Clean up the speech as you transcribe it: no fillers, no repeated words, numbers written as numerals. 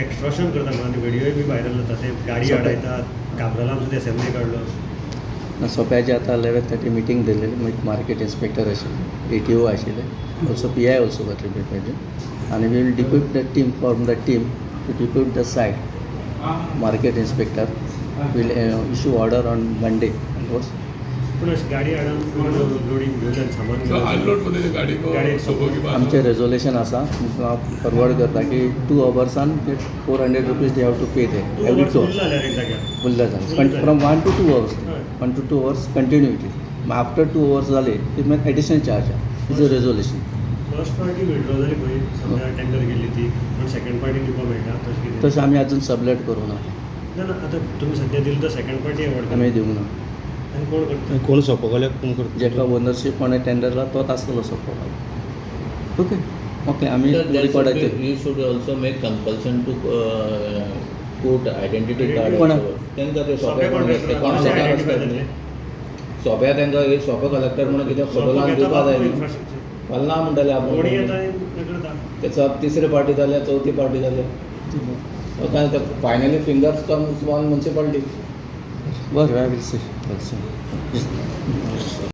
एक्स्ट्रॉशन करता म्हणून व्हिडिओ बी व्हायरल जाता ते गाडी अडयतात काबराला आमचं ते असेंब्ली काडलो सोप्याचे आतां 11:30 मिटींग दिल्ली मार्केट इन्स्पेक्टर आशिल्ले ATO आशिल्ले ऑल्सो PI ऑल्सो कंट्रीब्यूटेड आनी we will depute the team from the team to depute the site market inspector will issue order on Monday पूण अशी गाडी हाडून लोडिंग घेवन सामान अनलोड मध्ये गाड़ी को आमचे रेजोल्यूशन आसा फॉरवर्ड करता की 2 hourसान 400 rupees they have to pay they every two full जालें पण from 1 to 2 hours 1 to 2 hours continuity after 2 hours जाले ती मागीर additional charge is a resolution first party withdraw जाली पळय समजा टेंडर गेली ती पण सेकंड पार्टी दिवपाक मेळटा तशें कितें तशें आमी अजून सबलेट करूं ना ना ना आतां तुमी सद्या दिली तर सेकंड पार्टी अवॉर्ड आमी दिवंक ना आनी कोण करता कोण सोंपोवल्याक कोण करता जेका ओनरशीप कोणें टेंडरला तोच आसतलो सोंपोवपाक ओके आमी रिकॉर्डाचेर You should also make compulsion to put identity card. कोणा? तांकां ते सोप्या सोप्या कॉन्ट्रॅक्टर आयडेंटिफाय जातले सोप्या तांकां एक सोप्या कलेक्टर म्हणून कितें फोटो लावन दिवपा जाय न्ही फाल्यां ना म्हणटाले कोणी आपूण येता करता त्याचा तिसरी पार्टी जाल्या चवथी पार्टी जाल्या finally fingers comes on municipality बरें आय विल सी